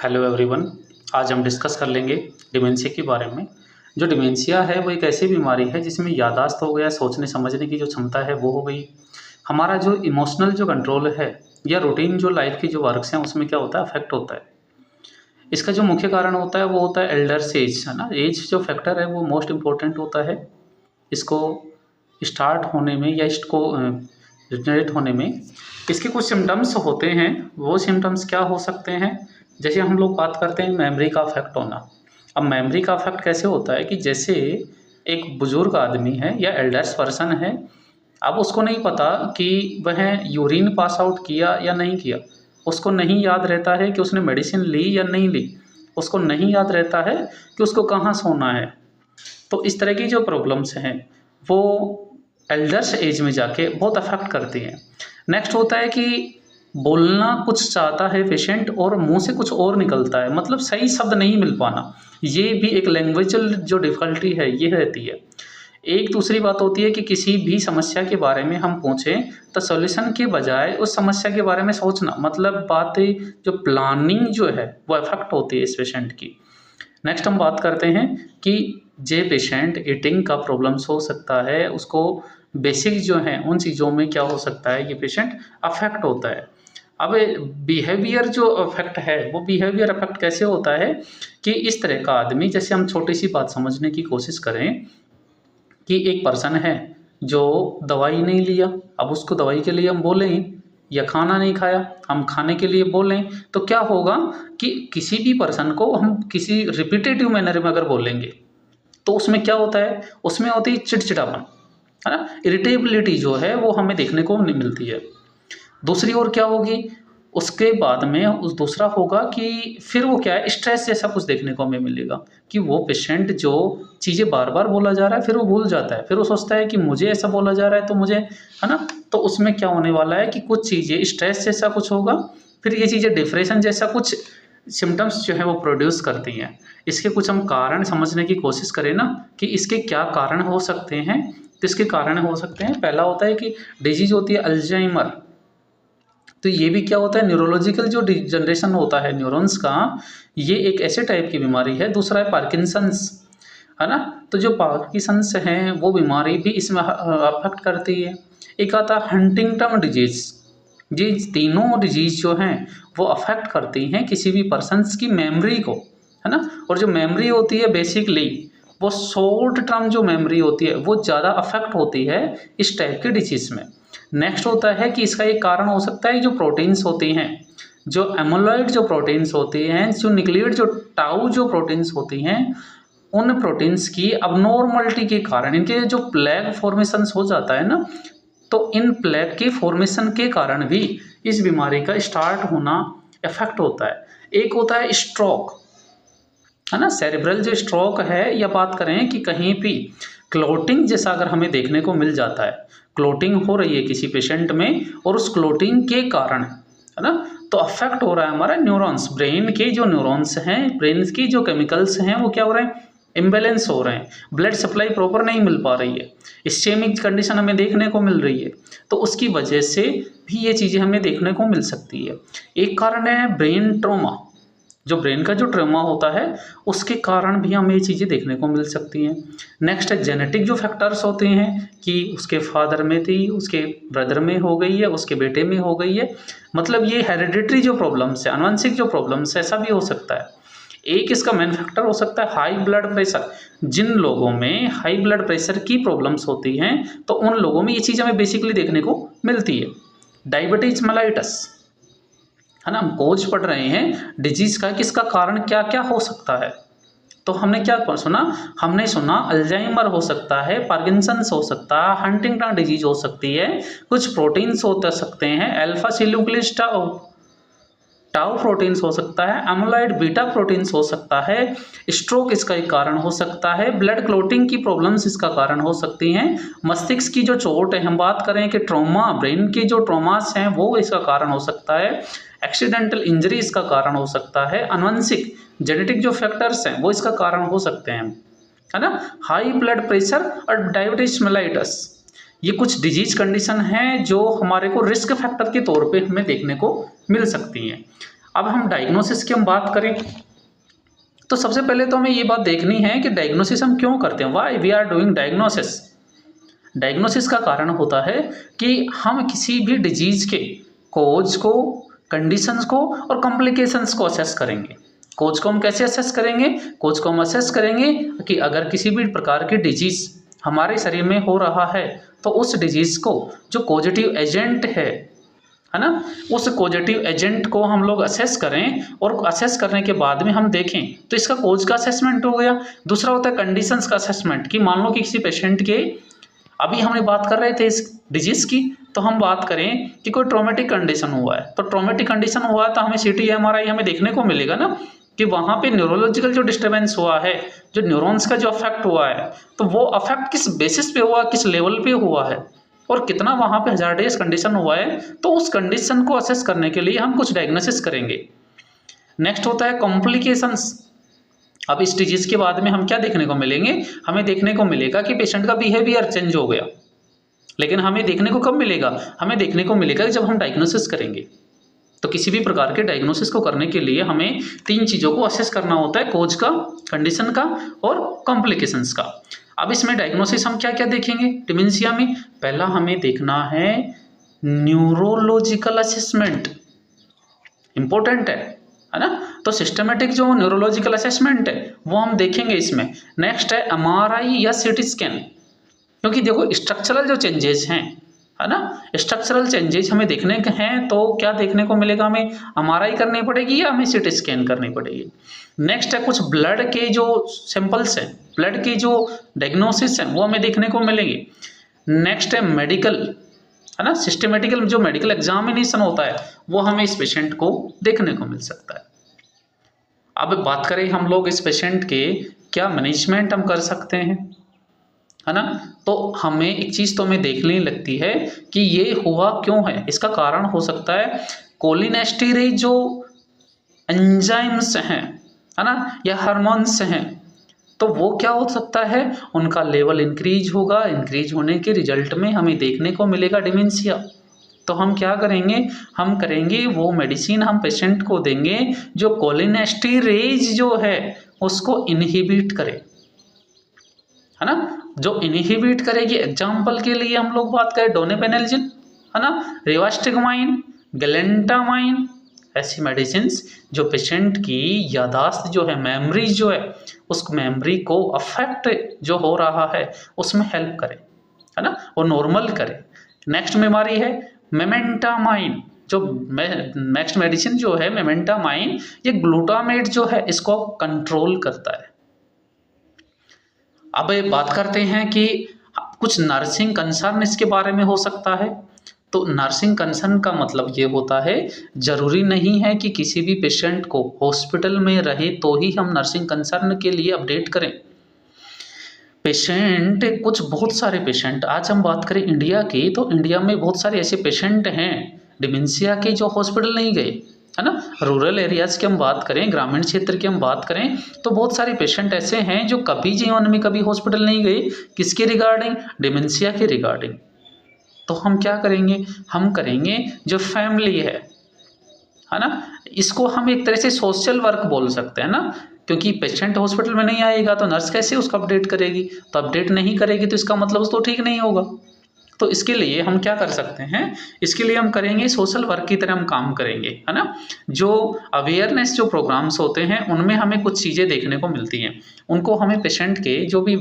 Hello everyone. आज हम discuss कर लेंगे डिमेंशिया के बारे में। जो डिमेंशिया है वो एक ऐसी बीमारी है जिसमें याददाश्त हो गया, सोचने समझने की जो क्षमता है वो हो गई। हमारा जो इमोशनल जो कंट्रोल है या रूटीन जो लाइफ की जो वर्क्स हैं उसमें क्या होता है, अफेक्ट होता है। इसका जो मुख्य कारण होता है वो होता है एल्डर्स एज, है ना। एज जो फैक्टर है वो मोस्ट इम्पोर्टेंट होता है इसको स्टार्ट होने में या इसको जनरेट होने में। इसके कुछ सिम्टम्स होते हैं। वो सिम्टम्स क्या हो सकते हैं, जैसे हम लोग बात करते हैं मेमोरी का अफेक्ट होना। अब मेमोरी का अफेक्ट कैसे होता है कि जैसे एक बुजुर्ग आदमी है या एल्डर्स पर्सन है, अब उसको नहीं पता कि वह यूरिन पास आउट किया या नहीं किया, उसको नहीं याद रहता है कि उसने मेडिसिन ली या नहीं ली, उसको नहीं याद रहता है कि उसको कहाँ सोना है। तो इस तरह की जो प्रॉब्लम्स हैं वो एल्डर्स एज में जाके बहुत अफेक्ट करती हैं। नेक्स्ट होता है कि बोलना कुछ चाहता है पेशेंट और मुंह से कुछ और निकलता है, मतलब सही शब्द नहीं मिल पाना। ये भी एक लैंग्वेजल जो डिफ़िकल्टी है ये रहती है। एक दूसरी बात होती है कि किसी भी समस्या के बारे में हम पूछें तो सॉल्यूशन के बजाय उस समस्या के बारे में सोचना, मतलब बातें जो प्लानिंग जो है वो अफेक्ट होती है इस पेशेंट की। नेक्स्ट हम बात करते हैं कि जे पेशेंट ईटिंग का प्रॉब्लम्स हो सकता है, उसको बेसिक जो है उन चीज़ों में क्या हो सकता है, ये पेशेंट अफेक्ट होता है। अब बिहेवियर जो अफेक्ट है वो बिहेवियर अफेक्ट कैसे होता है कि इस तरह का आदमी, जैसे हम छोटी सी बात समझने की कोशिश करें कि एक पर्सन है जो दवाई नहीं लिया, अब उसको दवाई के लिए हम बोलें, या खाना नहीं खाया हम खाने के लिए बोलें, तो क्या होगा कि किसी भी पर्सन को हम किसी रिपीटेटिव मैनर में अगर बोलेंगे तो उसमें क्या होता है, उसमें होती है चिड़चिड़ापन, है ना। इरिटेबिलिटी जो है वो हमें देखने को नहीं मिलती है। दूसरी ओर क्या होगी, उसके बाद में उस दूसरा होगा कि फिर वो क्या है, स्ट्रेस जैसा कुछ देखने को हमें मिलेगा कि वो पेशेंट जो चीज़ें बार बार बोला जा रहा है फिर वो भूल जाता है, फिर वो सोचता है कि मुझे ऐसा बोला जा रहा है तो मुझे, है ना। तो उसमें क्या होने वाला है कि कुछ चीज़ें स्ट्रेस जैसा कुछ होगा, फिर ये चीज़ें डिप्रेशन जैसा कुछ सिम्टम्स जो है वो प्रोड्यूस करती हैं। इसके कुछ हम कारण समझने की कोशिश करें ना कि इसके क्या कारण हो सकते हैं। तो इसके कारण हो सकते हैं, पहला होता है कि डिजीज होती है अल्जाइमर। तो ये भी क्या होता है, न्यूरोलॉजिकल जो जनरेशन होता है न्यूरॉन्स का, ये एक ऐसे टाइप की बीमारी है। दूसरा है पार्किंसंस, है ना। तो जो पार्किंसंस हैं वो बीमारी भी इसमें अफेक्ट करती है। एक आता है हंटिंगटन डिजीज। ये तीनों डिजीज जो हैं वो अफेक्ट करती हैं किसी भी पर्सन्स की मेमोरी को, है ना। और जो मेमोरी होती है बेसिकली वो शॉर्ट टर्म जो मेमोरी होती है वो ज़्यादा अफेक्ट होती है इस टाइप के डिजीज में। नेक्स्ट होता है कि इसका एक कारण हो सकता है जो प्रोटीन्स होती हैं, जो एमोलॉइड जो प्रोटीन्स होती हैं, जो न्यूक्लियोइड जो टाउ जो प्रोटीन्स होती हैं, उन प्रोटीन्स की अबनॉर्मलिटी के कारण इनके जो प्लेग फॉर्मेशंस हो जाता है ना, तो इन प्लेग के फॉर्मेशन के कारण भी इस बीमारी का स्टार्ट होना इफेक्ट होता है। एक होता है स्ट्रोक, है ना। सेरेब्रल जो स्ट्रोक है, या बात करें कि कहीं भी क्लोटिंग जैसा अगर हमें देखने को मिल जाता है, क्लोटिंग हो रही है किसी पेशेंट में और उस क्लोटिंग के कारण, है ना, तो अफेक्ट हो रहा है हमारा न्यूरॉन्स, ब्रेन के जो न्यूरॉन्स हैं, ब्रेन की जो केमिकल्स हैं वो क्या हो रहे हैं, इम्बेलेंस हो रहे हैं, ब्लड सप्लाई प्रॉपर नहीं मिल पा रही है, इस्चेमिक कंडीशन हमें देखने को मिल रही है। तो उसकी वजह से भी ये चीज़ें हमें देखने को मिल सकती है। एक कारण है ब्रेन ट्रॉमा, जो ब्रेन का जो ट्रॉमा होता है उसके कारण भी हमें ये चीज़ें देखने को मिल सकती हैं। नेक्स्ट है जेनेटिक जो फैक्टर्स होते हैं कि उसके फादर में थी, उसके ब्रदर में हो गई है, उसके बेटे में हो गई है, मतलब ये हेरिडिटरी जो प्रॉब्लम्स है, आनुवंशिक जो प्रॉब्लम्स है, ऐसा भी हो सकता है। एक इसका मेन फैक्टर हो सकता है हाई ब्लड प्रेशर। जिन लोगों में हाई ब्लड प्रेशर की प्रॉब्लम्स होती हैं तो उन लोगों में ये चीज़ हमें बेसिकली देखने को मिलती है। डायबिटीज मेलाइटस, है ना, हम कोच पढ़ रहे हैं डिजीज का, किसका कारण क्या क्या हो सकता है। तो हमने क्या सुना, हमने सुना अल्जाइमर हो सकता है, पार्किंसंस हो सकता है, हंटिंगटन डिजीज हो सकती है, कुछ प्रोटीन्स हो सकते हैं, अल्फा सिल्यूक्लिस्टाउ टाउ प्रोटीन्स हो सकता है, एमोलॉइड बीटा प्रोटीन्स हो सकता है, स्ट्रोक इसका एक कारण हो सकता है, ब्लड क्लोटिंग की प्रॉब्लम्स इसका कारण हो सकती हैं, मस्तिष्क की जो चोट है, हम बात करें कि ट्रॉमा, ब्रेन की जो ट्रॉमास हैं वो इसका कारण हो सकता है, एक्सीडेंटल इंजरी इसका कारण हो सकता है, आनुवंशिक जेनेटिक जो फैक्टर्स हैं वो इसका कारण हो सकते हैं, है ना। हाई ब्लड प्रेशर और डायबिटीज मेलाइटस, ये कुछ डिजीज कंडीशन हैं जो हमारे को रिस्क फैक्टर के तौर पे हमें देखने को मिल सकती हैं। अब हम डायग्नोसिस की हम बात करें तो सबसे पहले तो हमें ये बात देखनी है कि डायग्नोसिस हम क्यों करते हैं, why we are doing diagnosis. Diagnosis का कारण होता है कि हम किसी भी डिजीज के कोज को, कंडीशंस को और कॉम्प्लिकेशंस को असेस करेंगे। कोज को हम कैसे असेस करेंगे? कोज को हम असेस करेंगे कि अगर किसी भी प्रकार की डिजीज हमारे शरीर में हो रहा है तो उस डिजीज को जो पॉजिटिव एजेंट है ना, उस पॉजिटिव एजेंट को हम लोग असेस करें और असेस करने के बाद में हम देखें तो इसका कोज का असेसमेंट हो गया। दूसरा होता है कंडीशंस का असेसमेंट, कि मान लो कि किसी पेशेंट के, अभी हमने बात कर रहे थे इस डिजीज की, तो हम बात करें कि कोई ट्रॉमेटिक कंडीशन हुआ है, तो ट्रॉमेटिक कंडीशन हुआ है तो हमें सीटी एमआरआई हमें देखने को मिलेगा ना कि वहाँ पे न्यूरोलॉजिकल जो डिस्टर्बेंस हुआ है, जो न्यूरॉन्स का जो अफेक्ट हुआ है, तो वो अफेक्ट किस बेसिस पे हुआ, किस लेवल पे हुआ है और कितना वहाँ पे हजार्डियस कंडीशन हुआ है, तो उस कंडीशन को असेस करने के लिए हम कुछ डायग्नोसिस करेंगे। नेक्स्ट होता है कॉम्प्लिकेशंस। अब इस डिजीज के बाद में हम क्या देखने को मिलेंगे? हमें देखने को मिलेगा कि पेशेंट का बिहेवियर चेंज हो गया, लेकिन हमें देखने को कब मिलेगा? हमें देखने को मिलेगा जब हम डायग्नोसिस करेंगे। तो किसी भी प्रकार के डायग्नोसिस को करने के लिए हमें 3 चीज़ों को असेस करना होता है, कोज का, कंडीशन का और कॉम्प्लिकेशंस का। अब इसमें डायग्नोसिस हम क्या क्या देखेंगे डिमेंशिया में? पहला हमें देखना है न्यूरोलॉजिकल असेसमेंट, इंपॉर्टेंट है ना। तो सिस्टमेटिक जो न्यूरोलॉजिकल असेसमेंट है वो हम देखेंगे इसमें। नेक्स्ट है एमआरआई या सीटी स्कैन, क्योंकि देखो स्ट्रक्चरल जो चेंजेस हैं, है ना, स्ट्रक्चरल चेंजेस हमें देखने के हैं तो क्या देखने को मिलेगा? हमें एमआरआई करनी पड़ेगी या हमें सीटी स्कैन करनी पड़ेगी। नेक्स्ट है कुछ ब्लड के जो सैंपल्स हैं, ब्लड की जो डायग्नोसिस है वो हमें देखने को मिलेंगे। नेक्स्ट है मेडिकल, है ना, सिस्टमेटिकल जो मेडिकल एग्जामिनेशन होता है वो हमें इस पेशेंट को देखने को मिल सकता है। अब बात करें हम लोग इस पेशेंट के क्या मैनेजमेंट हम कर सकते हैं, है ना, तो हमें एक चीज़ तो हमें देखने लगती है कि ये हुआ क्यों है। इसका कारण हो सकता है कोलिनेस्टेरेज जो एंजाइम्स हैं, है ना, या हार्मोन्स हैं, तो वो क्या हो सकता है, उनका लेवल इंक्रीज होगा। इंक्रीज होने के रिजल्ट में हमें देखने को मिलेगा डिमेंशिया। तो हम क्या करेंगे? हम करेंगे वो मेडिसिन हम पेशेंट को देंगे जो कोलिनेस्टेरेज जो है उसको इनहिबिट करे, है ना, जो इनहिबिट करेगी। एग्जाम्पल के लिए हम लोग बात करें डोनेपेनेल्जिन, है ना, रिवास्टिगमाइन, गैलेंटामाइन, ऐसी मेडिसिन्स जो पेशेंट की यादाश्त जो है, मेमोरी जो है, उस मेमोरी को अफेक्ट जो हो रहा है उसमें हेल्प करे, है ना, वो नॉर्मल करे। नेक्स्ट बीमारी है मेमेंटामाइन, जो नेक्स्ट मेडिसिन जो है मेमेंटामाइन, ये ग्लूटामेट जो है इसको कंट्रोल करता है। अब बात करते हैं कि कुछ नर्सिंग कंसर्न इसके बारे में हो सकता है। तो नर्सिंग कंसर्न का मतलब ये होता है, जरूरी नहीं है कि किसी भी पेशेंट को हॉस्पिटल में रहे तो ही हम नर्सिंग कंसर्न के लिए अपडेट करें। पेशेंट कुछ बहुत सारे पेशेंट, आज हम बात करें इंडिया की, तो इंडिया में बहुत सारे ऐसे पेशेंट हैं डिमेंशिया के जो हॉस्पिटल नहीं गए, है ना। रूरल एरियाज़ की हम बात करें, ग्रामीण क्षेत्र की हम बात करें, तो बहुत सारे पेशेंट ऐसे हैं जो कभी जीवन में कभी हॉस्पिटल नहीं गए। किसके रिगार्डिंग? डिमेंशिया के रिगार्डिंग। तो हम क्या करेंगे? हम करेंगे जो फैमिली है ना, इसको हम एक तरह से सोशल वर्क बोल सकते हैं ना, क्योंकि पेशेंट हॉस्पिटल में नहीं आएगा तो नर्स कैसे उसको अपडेट करेगी, तो अपडेट नहीं करेगी तो इसका मतलब उसको ठीक नहीं होगा। तो इसके लिए हम क्या कर सकते हैं? इसके लिए हम करेंगे सोशल वर्क की तरह हम काम करेंगे, है ना। जो अवेयरनेस जो प्रोग्राम्स होते हैं उनमें हमें कुछ चीज़ें देखने को मिलती हैं, उनको हमें पेशेंट के जो भी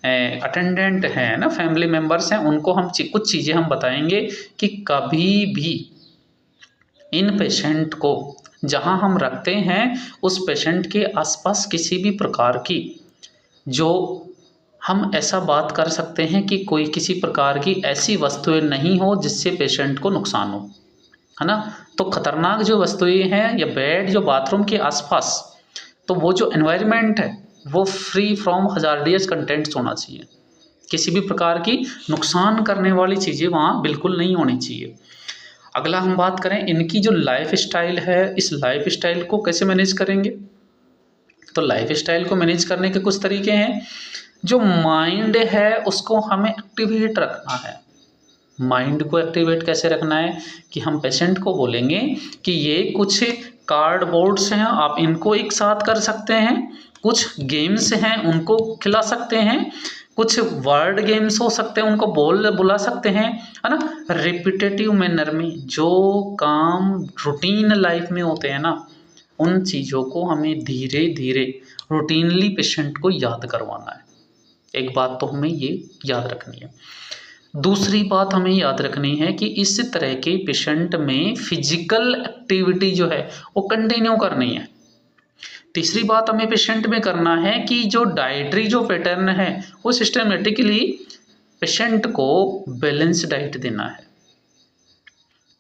अटेंडेंट हैं ना, फैमिली मेम्बर्स हैं, उनको हम कुछ चीज़ें हम बताएंगे कि कभी भी इन पेशेंट को जहां हम रखते हैं उस पेशेंट के आसपास किसी भी प्रकार की, जो हम ऐसा बात कर सकते हैं कि कोई किसी प्रकार की ऐसी वस्तुएं नहीं हो जिससे पेशेंट को नुकसान हो, है ना। तो खतरनाक जो वस्तुएं हैं या बेड जो बाथरूम के आसपास, तो वो जो एनवायरनमेंट है वो फ्री फ्रॉम हजार्डियस कंटेंट्स होना चाहिए। किसी भी प्रकार की नुकसान करने वाली चीज़ें वहाँ बिल्कुल नहीं होनी चाहिए। अगला हम बात करें इनकी जो लाइफ स्टाइल है, इस लाइफ स्टाइल को कैसे मैनेज करेंगे? तो लाइफ स्टाइल को मैनेज करने के कुछ तरीके हैं। जो माइंड है उसको हमें एक्टिवेट रखना है। माइंड को एक्टिवेट कैसे रखना है? कि हम पेशेंट को बोलेंगे कि ये कुछ कार्डबोर्ड्स हैं आप इनको एक साथ कर सकते हैं, कुछ गेम्स हैं उनको खिला सकते हैं, कुछ वर्ड गेम्स हो सकते हैं उनको बुला सकते हैं, है ना। रिपीटेटिव मैनर में जो काम रूटीन लाइफ में होते हैं ना, उन चीज़ों को हमें धीरे धीरे रूटीनली पेशेंट को याद करवाना है। एक बात तो हमें ये याद रखनी है। दूसरी बात हमें याद रखनी है कि इस तरह के पेशेंट में फिजिकल एक्टिविटी जो है वो कंटिन्यू करनी है। तीसरी बात हमें पेशेंट में करना है कि जो डाइटरी जो पैटर्न है वो सिस्टमेटिकली पेशेंट को बैलेंस डाइट देना है।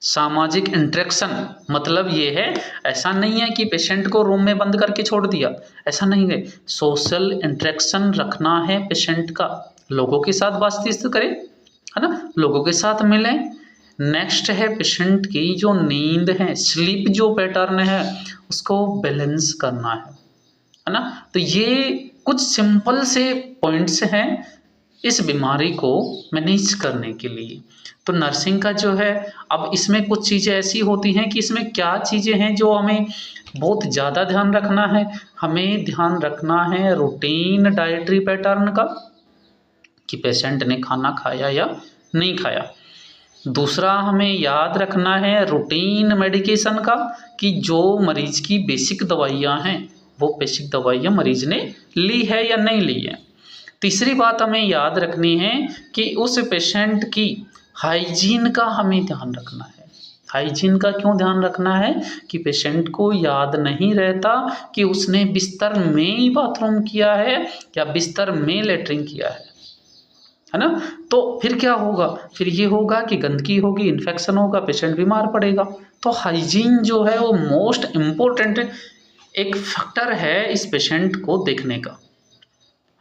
सामाजिक इंटरेक्शन मतलब ये है, ऐसा नहीं है कि पेशेंट को रूम में बंद करके छोड़ दिया, ऐसा नहीं है। सोशल इंटरेक्शन रखना है पेशेंट का, लोगों के साथ बातचीत करें, है ना, लोगों के साथ मिलें। नेक्स्ट है पेशेंट की जो नींद है, स्लीप जो पैटर्न है उसको बैलेंस करना है ना। तो ये कुछ सिंपल से पॉइंट्स हैं इस बीमारी को मैनेज करने के लिए। तो नर्सिंग का जो है, अब इसमें कुछ चीज़ें ऐसी होती हैं कि इसमें क्या चीज़ें हैं जो हमें बहुत ज़्यादा ध्यान रखना है। हमें ध्यान रखना है रूटीन डाइटरी पैटर्न का, कि पेशेंट ने खाना खाया या नहीं खाया। दूसरा हमें याद रखना है रूटीन मेडिकेशन का, कि जो मरीज की बेसिक दवाइयाँ हैं वो बेसिक दवाइयाँ मरीज ने ली है या नहीं ली है। तीसरी बात हमें याद रखनी है कि उस पेशेंट की हाइजीन का हमें ध्यान रखना है। हाइजीन का क्यों ध्यान रखना है कि पेशेंट को याद नहीं रहता कि उसने बिस्तर में ही बाथरूम किया है या बिस्तर में लेटरिन किया है ना। तो फिर क्या होगा, फिर ये होगा कि गंदगी होगी, इन्फेक्शन होगा, पेशेंट बीमार पड़ेगा। तो हाइजीन जो है वो मोस्ट इम्पोर्टेंट एक फैक्टर है इस पेशेंट को देखने का,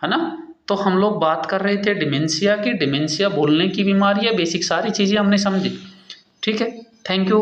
है ना। तो हम लोग बात कर रहे थे डिमेंशिया की, डिमेंशिया भूलने की बीमारी है, बेसिक सारी चीज़ें हमने समझी। ठीक है, थैंक यू।